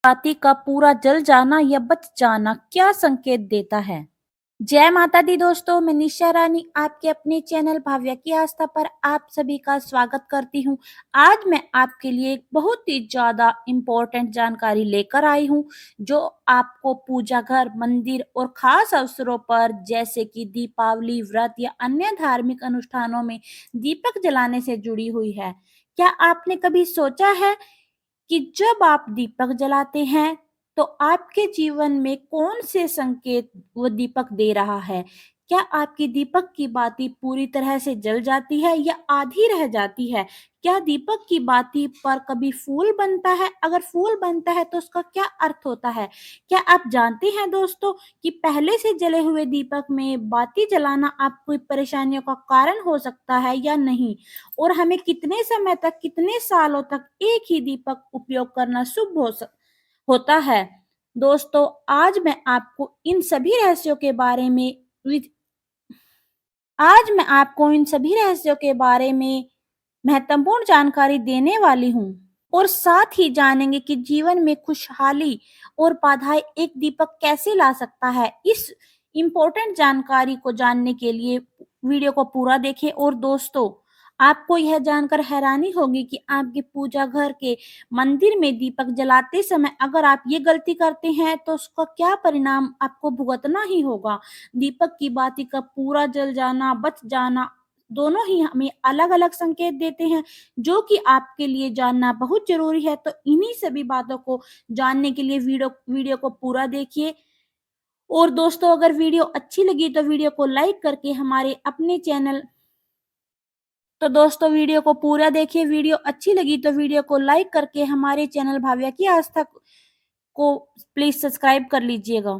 बाती का पूरा जल जाना या बच जाना क्या संकेत देता है? जय माता दी दोस्तों, मैं निशा रानी आपके अपने चैनल भाव्या की आस्था पर आप सभी का स्वागत करती हूँ। आज मैं आपके लिए एक बहुत ही ज़्यादा इम्पोर्टेंट जानकारी लेकर आई हूँ, जो आपको पूजा घर, मंदिर और खास अवसरों पर जैसे कि दीपावली, व्रत या अन्य धार्मिक अनुष्ठानों में दीपक जलाने से जुड़ी हुई है। क्या आपने कभी सोचा है कि जब आप दीपक जलाते हैं तो आपके जीवन में कौन से संकेत वो दीपक दे रहा है? क्या आपकी दीपक की बाती पूरी तरह से जल जाती है या आधी रह जाती है? क्या दीपक की बाती पर कभी फूल बनता है? अगर फूल बनता है तो उसका क्या अर्थ होता है? क्या आप जानते हैं दोस्तों कि पहले से जले हुए दीपक में बाती जलाना आपको परेशानियों का कारण हो सकता है या नहीं? और हमें कितने समय तक, कितने सालों तक एक ही दीपक उपयोग करना शुभ होता है? दोस्तों, आज मैं आपको इन सभी रहस्यों के बारे में विद आज मैं आपको इन सभी रहस्यों के बारे में महत्वपूर्ण जानकारी देने वाली हूँ और साथ ही जानेंगे कि जीवन में खुशहाली और बाधाएं एक दीपक कैसे ला सकता है। इस इम्पोर्टेंट जानकारी को जानने के लिए वीडियो को पूरा देखें। और दोस्तों, आपको यह जानकर हैरानी होगी कि आपके पूजा घर के मंदिर में दीपक जलाते समय अगर आप ये गलती करते हैं तो उसका क्या परिणाम आपको भुगतना ही होगा। दीपक की बाती का पूरा जल जाना, बच जाना, दोनों ही हमें अलग-अलग संकेत देते हैं, जो कि आपके लिए जानना बहुत ज़रूरी है। तो इन्हीं सभी बातों को जानने के लिए वीडियो वीडियो को पूरा देखिए। और दोस्तों, अगर वीडियो अच्छी लगी तो वीडियो को लाइक करके हमारे अपने चैनल तो दोस्तों, वीडियो को पूरा देखिए। वीडियो अच्छी लगी तो वीडियो को लाइक करके हमारे चैनल भाव्या की आस्था को प्लीज़ सब्सक्राइब कर लीजिएगा।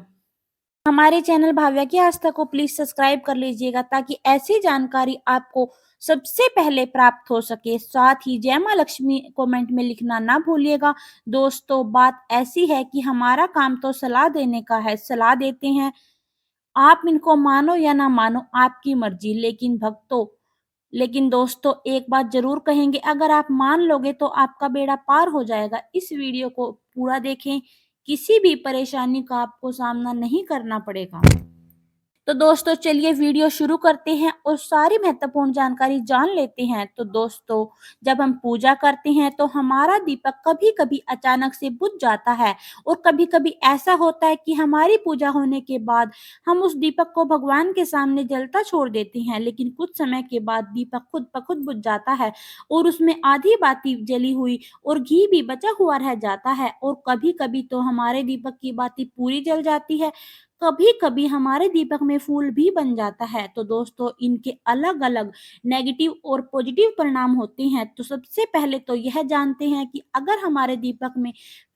हमारे चैनल भाव्या की आस्था को प्लीज सब्सक्राइब कर लीजिएगा, ताकि ऐसी जानकारी आपको सबसे पहले प्राप्त हो सके। साथ ही जय माँ लक्ष्मी कमेंट में लिखना ना भूलिएगा। दोस्तों, बात ऐसी है कि हमारा काम तो सलाह देने का है, सलाह देते हैं, आप इनको मानो या ना मानो आपकी मर्जी। लेकिन दोस्तों, एक बात जरूर कहेंगे, अगर आप मान लोगे तो आपका बेड़ा पार हो जाएगा। इस वीडियो को पूरा देखें, किसी भी परेशानी का आपको सामना नहीं करना पड़ेगा। तो दोस्तों, चलिए वीडियो शुरू करते हैं और सारी महत्वपूर्ण जानकारी जान लेते हैं। तो दोस्तों, जब हम पूजा करते हैं तो हमारा दीपक कभी-कभी अचानक से बुझ जाता है और कभी-कभी ऐसा होता है कि हमारी पूजा होने के बाद हम उस दीपक को भगवान के सामने जलता छोड़ देते हैं, लेकिन कुछ समय के बाद दीपक खुद ब खुद बुझ जाता है और उसमें आधी बाती जली हुई और घी भी बचा हुआ रह जाता है। और कभी-कभी तो हमारे दीपक की बाती पूरी जल जाती है, कभी-कभी हमारे दीपक में फूल भी बन जाता है। तो दोस्तों, इनके अलग-अलग नेगेटिव और पॉजिटिव परिणाम होते हैं। तो सबसे पहले तो यह जानते हैं कि अगर हमारे दीपक में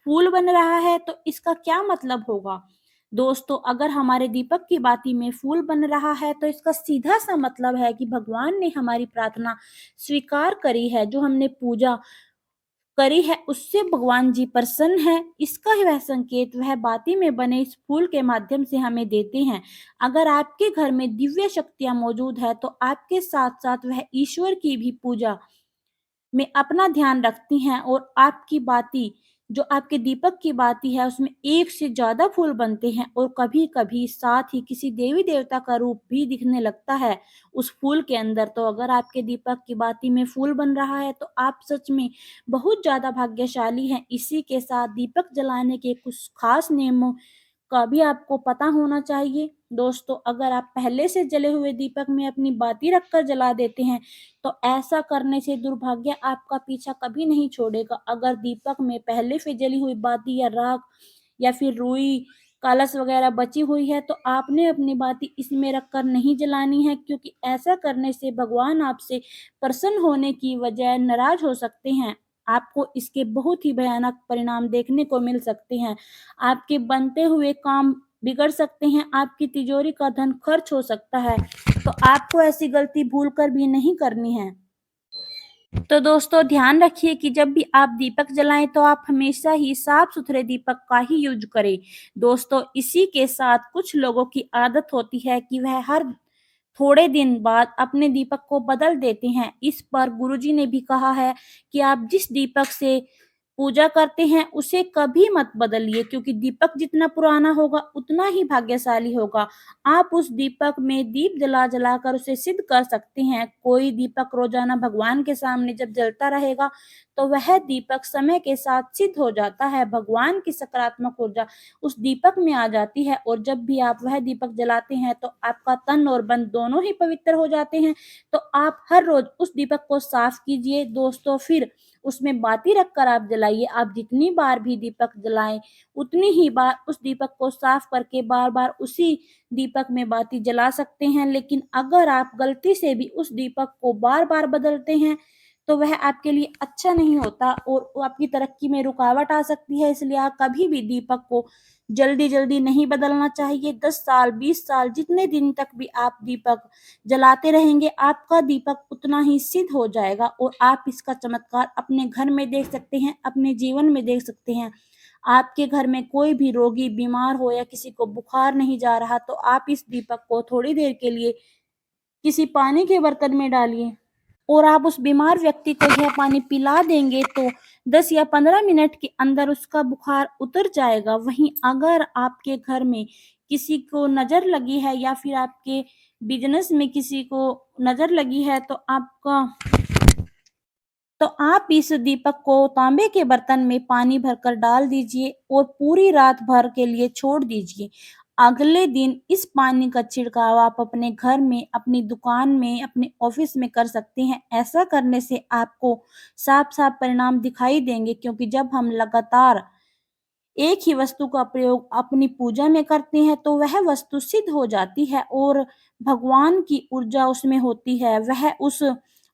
फूल बन रहा है तो इसका क्या मतलब होगा। दोस्तों, अगर हमारे दीपक की बाती में फूल बन रहा है तो इसका सीधा सा मतलब है कि भगवान ने हमारी प्रार्थना स्वीकार करी है, जो हमने पूजा करी है उससे भगवान जी प्रसन्न है। इसका वह संकेत वह बाती में बने इस फूल के माध्यम से हमें देते हैं। अगर आपके घर में दिव्य शक्तियां मौजूद है तो आपके साथ साथ वह ईश्वर की भी पूजा में अपना ध्यान रखती हैं और आपकी बाती, जो आपके दीपक की बाती है, उसमें एक से ज्यादा फूल बनते हैं और कभी कभी साथ ही किसी देवी देवता का रूप भी दिखने लगता है उस फूल के अंदर। तो अगर आपके दीपक की बाती में फूल बन रहा है तो आप सच में बहुत ज्यादा भाग्यशाली हैं। इसी के साथ दीपक जलाने के कुछ खास नियमों का भी आपको पता होना चाहिए। दोस्तों, अगर आप पहले से जले हुए दीपक में अपनी बाती रखकर जला देते हैं तो ऐसा करने से दुर्भाग्य आपका पीछा कभी नहीं छोड़ेगा। अगर दीपक में पहले से जली हुई बाती या राख या फिर रुई, कलश वगैरह बची हुई है तो आपने अपनी बाती इसमें रखकर नहीं जलानी है, क्योंकि ऐसा करने से भगवान आपसे प्रसन्न होने की बजाय नाराज हो सकते हैं। आपको इसके बहुत ही भयानक परिणाम देखने को मिल सकते हैं। आपके बनते हुए काम बिगड़ सकते हैं, आपकी तिजोरी का धन खर्च हो सकता है। तो आपको ऐसी गलती भूलकर भी नहीं करनी है। तो दोस्तों, ध्यान रखिए कि जब भी आप दीपक जलाएं तो आप हमेशा ही साफ सुथरे दीपक का ही यूज करें। दोस्तों, इसी के साथ कुछ लोगों की आदत होती है कि वह हर थोड़े दिन बाद अपने दीपक को बदल देते हैं। इस पर गुरुजी ने भी कहा है कि आप जिस दीपक से पूजा करते हैं उसे कभी मत बदलिए, क्योंकि दीपक जितना पुराना होगा उतना ही भाग्यशाली होगा। आप उस दीपक में दीप जला-जला कर उसे सिद्ध कर सकते हैं। कोई दीपक रोज़ाना भगवान के सामने जब जलता रहेगा, तो वह दीपक समय के साथ सिद्ध हो जाता है। भगवान की सकारात्मक ऊर्जा उस दीपक में आ जाती है, और जब भी आप वह दीपक जलाते हैं तो आपका तन और मन दोनों ही पवित्र हो जाते हैं। तो आप हर रोज़ उस दीपक को साफ कीजिए दोस्तों, फिर उसमें बाती रखकर आप जलाइए। आप जितनी बार भी दीपक जलाएँ, उतनी ही बार उस दीपक को साफ करके बार-बार उसी दीपक में बाती जला सकते हैं। लेकिन अगर आप गलती से भी उस दीपक को बार-बार बदलते हैं, तो वह आपके लिए अच्छा नहीं होता और वो आपकी तरक्की में रुकावट आ सकती है। इसलिए आप कभी भी दीपक को जल्दी-जल्दी नहीं बदलना चाहिए। 10 साल, 20 साल जितने दिन तक भी आप दीपक जलाते रहेंगे, आपका दीपक उतना ही सिद्ध हो जाएगा और आप इसका चमत्कार अपने घर में देख सकते हैं, अपने जीवन में देख सकते हैं। आपके घर में कोई भी रोगी बीमार हो या किसी को बुखार नहीं जा रहा, तो आप इस दीपक को थोड़ी देर के लिए किसी पानी के बर्तन में डालिए और आप उस बीमार व्यक्ति को यह पानी पिला देंगे, तो 10 या 15 मिनट के अंदर उसका बुखार उतर जाएगा। वहीं अगर आपके घर में किसी को नज़र लगी है या फिर आपके बिज़नेस में किसी को नज़र लगी है, तो आप इस दीपक को तांबे के बर्तन में पानी भरकर डाल दीजिए और पूरी रात भर के लिए छोड़ दीजिए। अगले दिन इस पानी का छिड़काव आप अपने घर में, अपनी दुकान में, अपने ऑफिस में कर सकते हैं। ऐसा करने से आपको साफ-साफ परिणाम दिखाई देंगे, क्योंकि जब हम लगातार एक ही वस्तु का प्रयोग अपनी पूजा में करते हैं, तो वह वस्तु सिद्ध हो जाती है और भगवान की ऊर्जा उसमें होती है, वह उस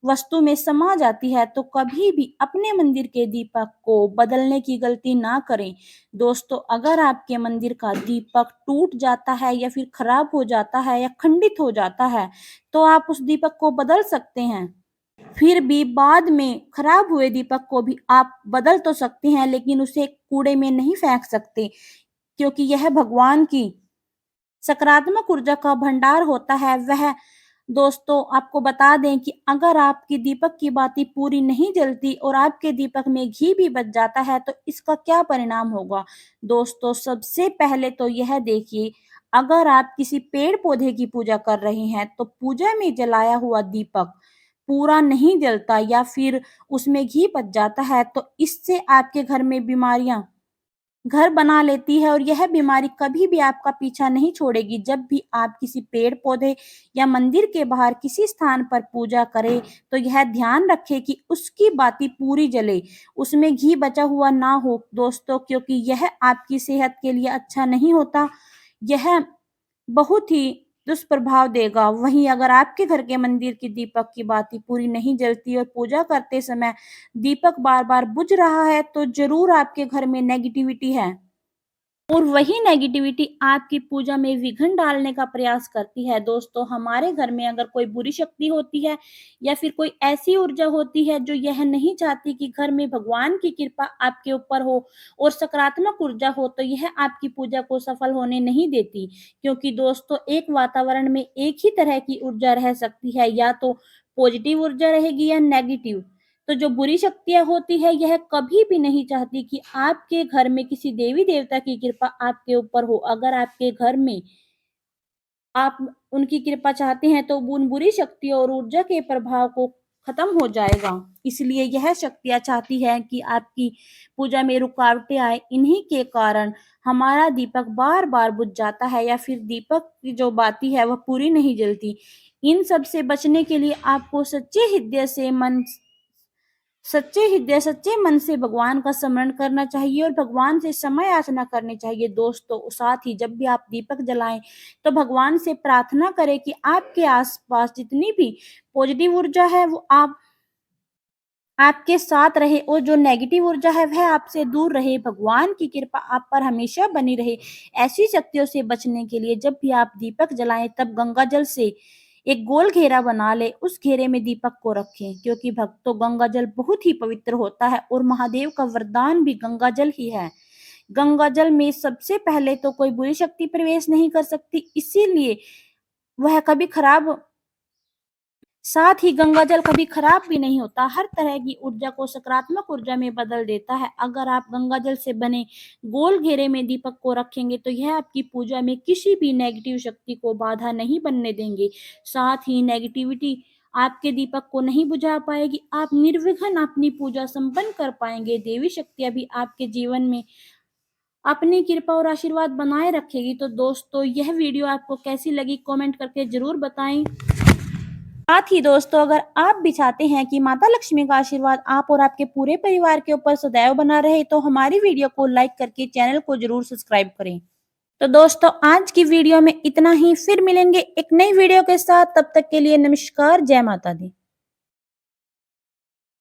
वस्तु में समा जाती है। तो कभी भी अपने मंदिर के दीपक को बदलने की गलती ना करें। दोस्तों, अगर आपके मंदिर का दीपक टूट जाता है या फिर खराब हो जाता है या खंडित हो जाता है, तो आप उस दीपक को बदल सकते हैं। फिर भी बाद में खराब हुए दीपक को भी आप बदल तो सकते हैं, लेकिन उसे कूड़े में नहीं फेंक सकते, क्योंकि यह भगवान की सकारात्मक ऊर्जा का भंडार होता है। वह दोस्तों, आपको बता दें कि अगर आपकी दीपक की बाती पूरी नहीं जलती और आपके दीपक में घी भी बच जाता है, तो इसका क्या परिणाम होगा? दोस्तों, सबसे पहले तो यह देखिए, अगर आप किसी पेड़-पौधे की पूजा कर रहे हैं, तो पूजा में जलाया हुआ दीपक पूरा नहीं जलता या फिर उसमें घी बच जाता है, तो इससे आपके घर में बीमारियाँ घर बना लेती है और यह बीमारी कभी भी आपका पीछा नहीं छोड़ेगी। जब भी आप किसी पेड़-पौधे या मंदिर के बाहर किसी स्थान पर पूजा करें, तो यह ध्यान रखें कि उसकी बाती पूरी जले, उसमें घी बचा हुआ ना हो दोस्तों, क्योंकि यह आपकी सेहत के लिए अच्छा नहीं होता। यह बहुत ही दुष्प्रभाव देगा। वहीं अगर आपके घर के मंदिर की दीपक की बाती पूरी नहीं जलती और पूजा करते समय दीपक बार-बार बुझ रहा है, तो ज़रूर आपके घर में नेगेटिविटी है। और वही नेगेटिविटी आपकी पूजा में विघ्न डालने का प्रयास करती है। दोस्तों, हमारे घर में अगर कोई बुरी शक्ति होती है या फिर कोई ऐसी ऊर्जा होती है जो यह नहीं चाहती कि घर में भगवान की कृपा आपके ऊपर हो और सकारात्मक ऊर्जा हो, तो यह आपकी पूजा को सफल होने नहीं देती। क्योंकि दोस्तों, एक वातावरण में एक ही तरह की ऊर्जा रह सकती है, या तो पॉजिटिव ऊर्जा रहेगी या नेगेटिव। तो जो बुरी शक्तियाँ होती है, यह कभी भी नहीं चाहती कि आपके घर में किसी देवी-देवता की कृपा आपके ऊपर हो। अगर आपके घर में आप उनकी कृपा चाहते हैं, तो उन बुरी शक्तियों और ऊर्जा के प्रभाव को खत्म हो जाएगा। इसलिए यह शक्तियाँ चाहती हैं कि आपकी पूजा में रुकावटें आए। इन्हीं के कारण हमारा दीपक बार-बार बुझ जाता है या फिर दीपक की जो बाती है वह पूरी नहीं जलती। इन सब से बचने के लिए आपको सच्चे मन से भगवान का स्मरण करना चाहिए और भगवान से समय याचना करनी चाहिए दोस्तों। साथ ही जब भी आप दीपक जलाएं, तो भगवान से प्रार्थना करें कि आपके आसपास जितनी भी पॉजिटिव ऊर्जा है वो आपके साथ रहे और जो नेगेटिव ऊर्जा है वह आपसे दूर रहे। भगवान की कृपा आप पर हमेशा बनी रहे। ऐसी शक्तियों से बचने के लिए जब भी आप दीपक जलाएं, तब गंगा जल से एक गोल घेरा बना लें, उस घेरे में दीपक को रखें, क्योंकि भक्तों, गंगा जल बहुत ही पवित्र होता है और महादेव का वरदान भी गंगा जल ही है। गंगा जल में सबसे पहले तो कोई बुरी शक्ति प्रवेश नहीं कर सकती, इसीलिए वह कभी खराब साथ ही गंगा जल कभी खराब भी नहीं होता, हर तरह की ऊर्जा को सकारात्मक ऊर्जा में बदल देता है। अगर आप गंगा जल से बने गोल घेरे में दीपक को रखेंगे तो यह आपकी पूजा में किसी भी नेगेटिव शक्ति को बाधा नहीं बनने देंगे। साथ ही नेगेटिविटी आपके दीपक को नहीं बुझा पाएगी, आप निर्विघ्न अपनी पूजा संपन्न कर पाएंगे। देवी शक्तियाँ भी आपके जीवन में अपनी कृपा और आशीर्वाद बनाए रखेगी। तो दोस्तों, यह वीडियो आपको कैसी लगी कमेंट करके जरूर बताएं। साथ ही दोस्तों, अगर आप भी चाहते हैं कि माता लक्ष्मी का आशीर्वाद आप और आपके पूरे परिवार के ऊपर सदैव बना रहे, तो हमारी वीडियो को लाइक करके चैनल को जरूर सब्सक्राइब करें। तो दोस्तों, आज की वीडियो में इतना ही, फिर मिलेंगे एक नई वीडियो के साथ। तब तक के लिए नमस्कार, जय माता दी।